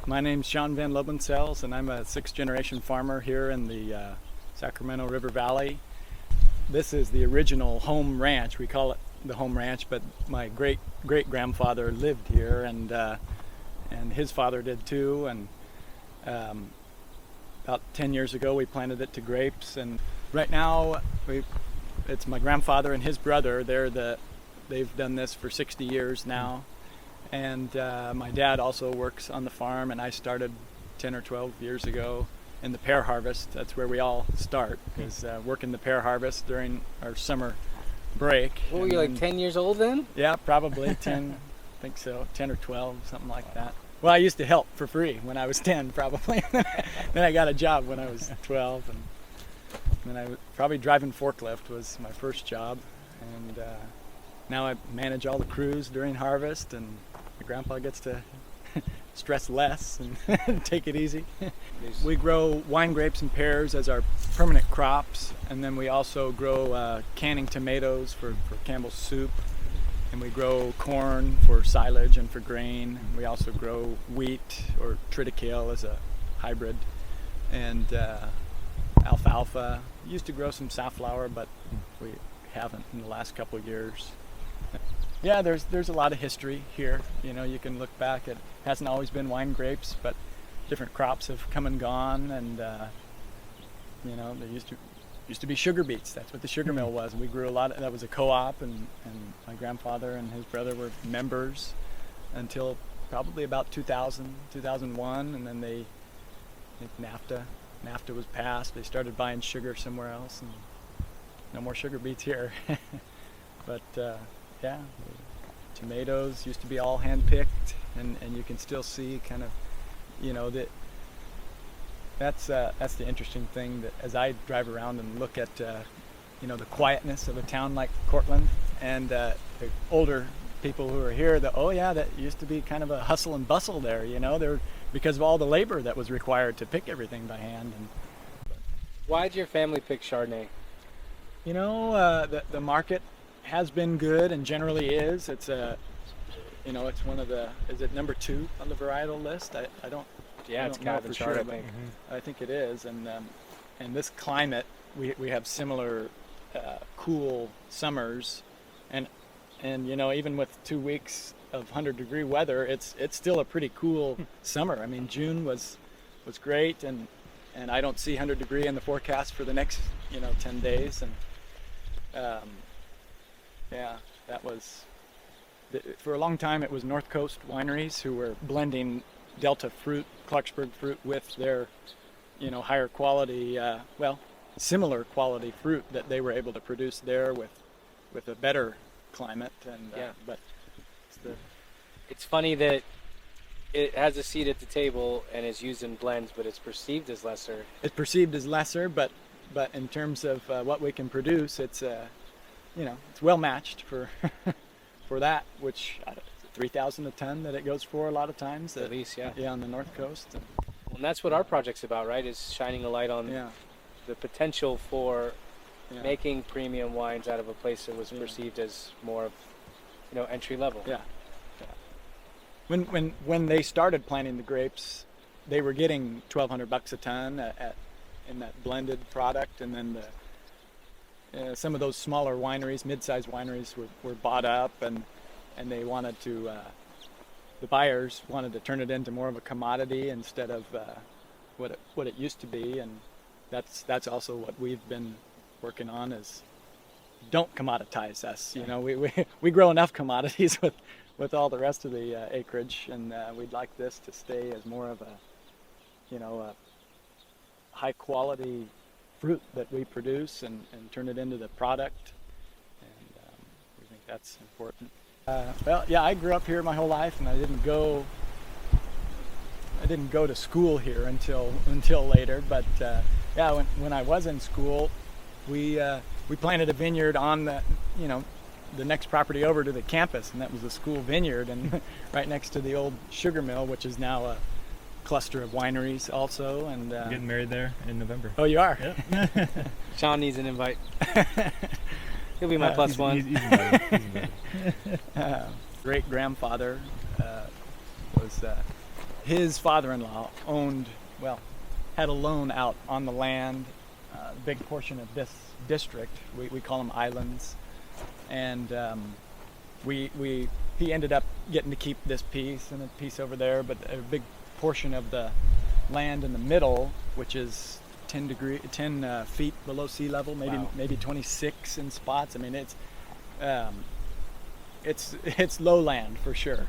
My name's Loben Sels, and I'm a sixth-generation farmer here in the Sacramento River Valley. This is the original home ranch. We call it the home ranch, but my great-grandfather lived here, and his father did too. And about 10 years ago, we planted it to grapes. And right now, it's my grandfather and his brother. They've done this for 60 years now. And my dad also works on the farm, and I started 10 or 12 years ago in the pear harvest. That's where we all start, is working the pear harvest during our summer break. What were you, like 10 years old then? Yeah, probably 10, I think so, 10 or 12, something like that. Well, I used to help for free when I was 10, probably. Then I got a job when I was 12, and then I was probably driving forklift was my first job. And now I manage all the crews during harvest, and my grandpa gets to stress less and take it easy. We grow wine grapes and pears as our permanent crops, and then we also grow canning tomatoes for Campbell's soup, and we grow corn for silage and for grain. We also grow wheat or triticale as a hybrid, and alfalfa. We used to grow some safflower, but we haven't in the last couple of years. Yeah, there's a lot of history here. You know, you can look back. It hasn't always been wine grapes, but different crops have come and gone. And you know, there used to be sugar beets. That's what the sugar mill was. And we grew a lot. That was a co-op, and my grandfather and his brother were members until probably about 2000, 2001, and then I think NAFTA was passed. They started buying sugar somewhere else, and no more sugar beets here. But yeah, tomatoes used to be all hand-picked, and you can still see kind of, you know, that's the interesting thing, that as I drive around and look at, you know, the quietness of a town like Cortland, and the older people who are here, that used to be kind of a hustle and bustle there, you know, because of all the labor that was required to pick everything by hand. Why did your family pick Chardonnay? You know, the market has been good and generally is. It's you know, it's one of is it number 2 on the varietal list? I don't. Yeah, it's Calvin Chard, I think. I think it is, and this climate, we have similar cool summers, and you know, even with 2 weeks of 100-degree weather, it's still a pretty cool summer. I mean, June was great, and I don't see 100-degree in the forecast for the next 10 days, and yeah, that was for a long time. It was North Coast wineries who were blending Delta fruit, Clarksburg fruit, with their, higher quality, similar quality fruit that they were able to produce there with a better climate. And but it's funny that it has a seat at the table and is used in blends, but it's perceived as lesser. It's perceived as lesser, but in terms of what we can produce, it's it's well matched for for that, which 3,000 a ton that it goes for a lot of times. At least, yeah. Yeah, on the North Coast. And that's what our project's about, right? Is shining a light on the potential for making premium wines out of a place that was perceived as more of, entry level. Yeah. When they started planting the grapes, they were getting $1,200 a ton in that blended product, and then some of those smaller wineries, mid-sized wineries, were bought up, and they wanted to, the buyers wanted to turn it into more of a commodity instead of what it used to be, and that's also what we've been working on, is don't commoditize us. We grow enough commodities with all the rest of the acreage, and we'd like this to stay as more of a high quality fruit that we produce and turn it into the product, and we think that's important. I grew up here my whole life, and I didn't go to school here until later. But when I was in school, we planted a vineyard on the next property over to the campus, and that was the school vineyard, and right next to the old sugar mill, which is now a cluster of wineries also. And I'm getting married there in November. Oh, you are? Yep. Sean needs an invite. He'll be my plus one. He's invited. Great grandfather was his father-in-law had a loan out on the land, a big portion of this district. We call them islands, and he ended up getting to keep this piece and a piece over there, but a big portion of the land in the middle, which is 10 feet below sea level, maybe 26 in spots. I mean, it's lowland for sure.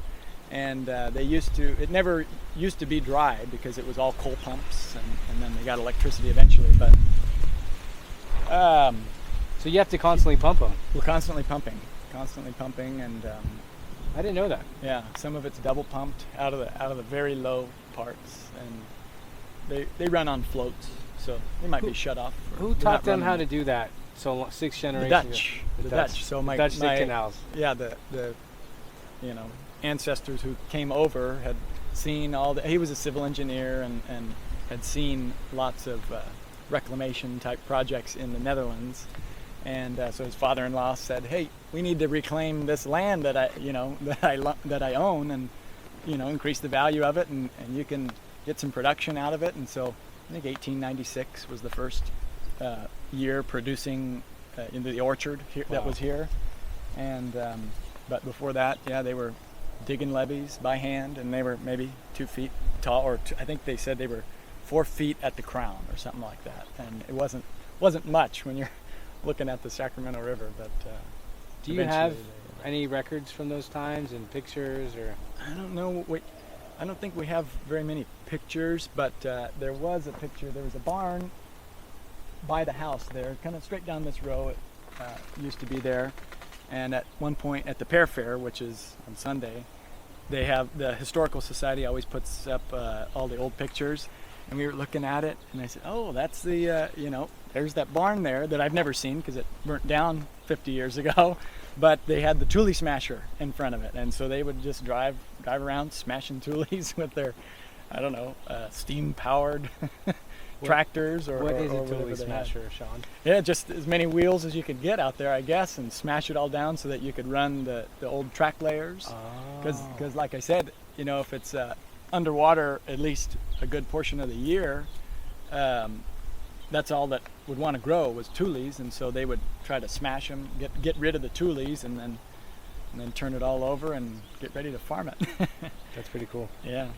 And it never used to be dry because it was all coal pumps, and then they got electricity eventually. But so you have to constantly pump them. we're constantly pumping, and I didn't know that. yeah, some of it's double pumped out of the very low parts, and they run on floats, so they might be shut off. Who taught them how to do that? So 6 generations. The Dutch. So my Dutch did canals. Yeah, the ancestors who came over had seen he was a civil engineer and had seen lots of reclamation type projects in the Netherlands, and so his father-in-law said, "Hey, we need to reclaim this land that I own, and increase the value of it, and you can get some production out of it." And so I think 1896 was the first year producing into the orchard here, that was here, and but before that, they were digging levees by hand, and they were maybe 2 feet tall, or I think they said they were 4 feet at the crown or something like that, and it wasn't much when you're looking at the Sacramento River. But do you have any records from those times and pictures, or? I don't know. I don't think we have very many pictures, but there was a picture. There was a barn by the house there, kind of straight down this row. It used to be there. And at one point at the Pear Fair, which is on Sunday, they have the Historical Society always puts up all the old pictures, and we were looking at it, and I said, "Oh, that's the there's that barn there that I've never seen because it burnt down 50 years ago." But they had the Thule smasher in front of it, and so they would just drive around smashing Thules with their, steam powered tractors or what is or a Thule whatever they had. smasher, Sean? Yeah, just as many wheels as you could get out there, I guess, and smash it all down so that you could run the old track layers. Because like I said, if it's underwater at least a good portion of the year, that's all that would want to grow was Thules, and so they would try to smash them, get rid of the Thules, and then turn it all over and get ready to farm it. That's pretty cool. Yeah.